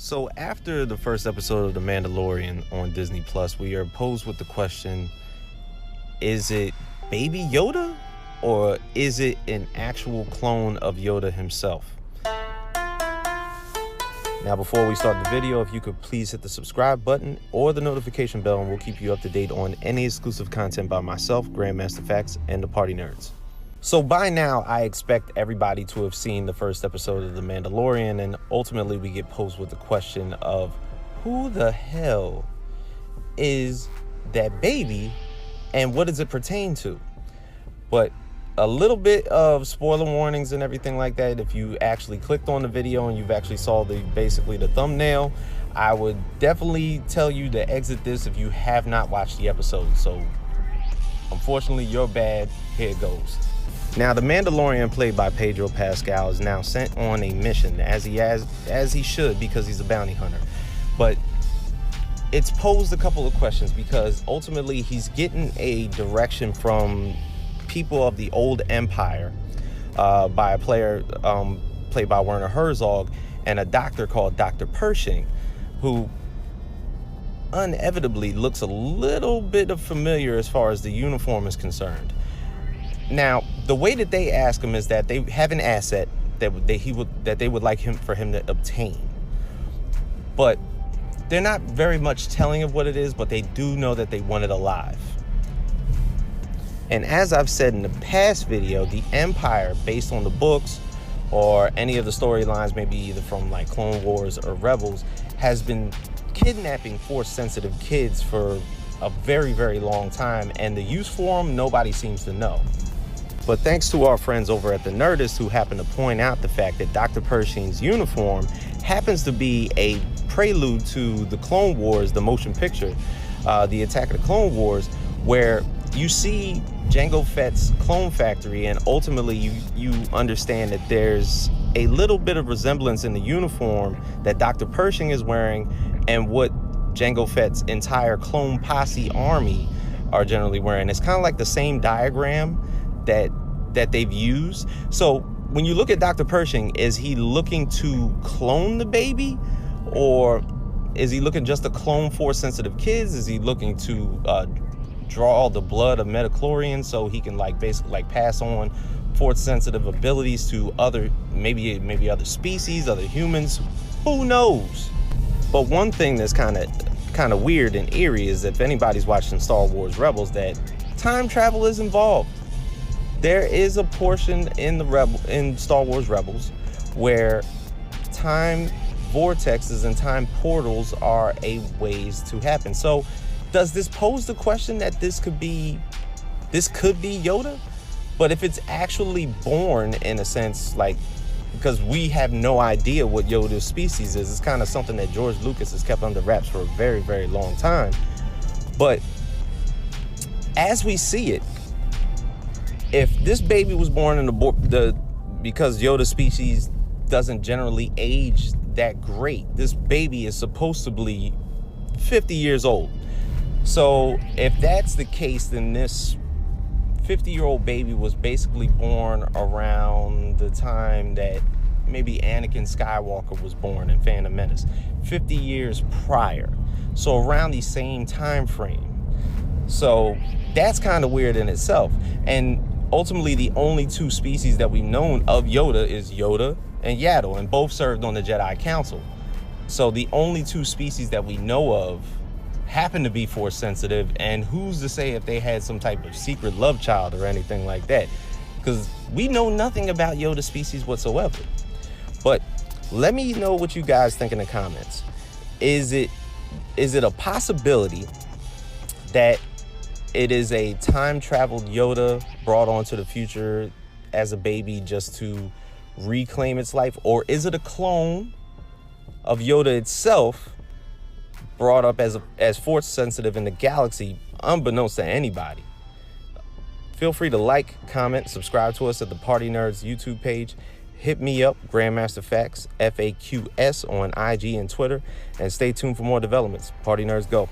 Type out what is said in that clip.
So after the first episode of The Mandalorian on Disney Plus, we are posed with the question, is it Baby Yoda or is it an actual clone of Yoda himself? Now, before we start the video, if you could please hit the subscribe button or the notification bell, and we'll keep you up to date on any exclusive content by myself, Grandmaster FAQs, and the Partynerdz. So by now, I expect everybody to have seen the first episode of The Mandalorian, and ultimately we get posed with the question of who the hell is that baby and what does it pertain to? But a little bit of spoiler warnings and everything like that. If you actually clicked on the video and you've actually saw basically the thumbnail, I would definitely tell you to exit this if you have not watched the episode. So unfortunately, you're bad. Here it goes. Now, the Mandalorian, played by Pedro Pascal, is now sent on a mission, as he should, because he's a bounty hunter. But it's posed a couple of questions, because ultimately he's getting a direction from people of the old empire by a player played by Werner Herzog, and a doctor called Dr. Pershing, who inevitably looks a little bit familiar as far as the uniform is concerned. Now, the way that they ask him is that they have an asset that they would like for him to obtain, but they're not very much telling of what it is, but they do know that they want it alive. And as I've said in the past video, the Empire, based on the books or any of the storylines, maybe either from like Clone Wars or Rebels, has been kidnapping Force-sensitive kids for a very, very long time, and the use for them, nobody seems to know. But thanks to our friends over at the Nerdist, who happen to point out the fact that Dr. Pershing's uniform happens to be a prelude to the Clone Wars, the motion picture, the Attack of the Clone Wars, where you see Jango Fett's clone factory, and ultimately you understand that there's a little bit of resemblance in the uniform that Dr. Pershing is wearing and what Jango Fett's entire clone posse army are generally wearing. It's kind of like the same diagram that they've used. So when you look at Dr. Pershing, is he looking to clone the baby, or is he looking just to clone Force-sensitive kids? Is he looking to draw all the blood of midichlorians so he can basically pass on Force-sensitive abilities to maybe other species, other humans? Who knows? But one thing that's kind of weird and eerie is, if anybody's watching Star Wars Rebels, that time travel is involved. There is a portion in Star Wars Rebels where time vortexes and time portals are a ways to happen. So does this pose the question that this could be Yoda? But if it's actually born, in a sense, because we have no idea what Yoda's species is, it's kind of something that George Lucas has kept under wraps for a very, very long time. But as we see it, if this baby was born in because Yoda's species doesn't generally age that great, this baby is supposed to be 50 years old. So if that's the case, then this 50-year-old baby was basically born around the time that maybe Anakin Skywalker was born in Phantom Menace, 50 years prior. So around the same time frame. So that's kind of weird in itself. And ultimately, the only two species that we've known of Yoda is Yoda and Yaddle, and both served on the Jedi Council. So the only two species that we know of happen to be Force sensitive, and who's to say if they had some type of secret love child or anything like that? Because we know nothing about Yoda's species whatsoever. But let me know what you guys think in the comments. Is it a possibility that it is a time-traveled Yoda brought onto the future as a baby just to reclaim its life? Or is it a clone of Yoda itself brought up as Force-sensitive in the galaxy, unbeknownst to anybody? Feel free to like, comment, subscribe to us at the Partynerdz YouTube page. Hit me up, Grandmaster FAQs, FAQs on IG and Twitter, and stay tuned for more developments. Partynerdz go.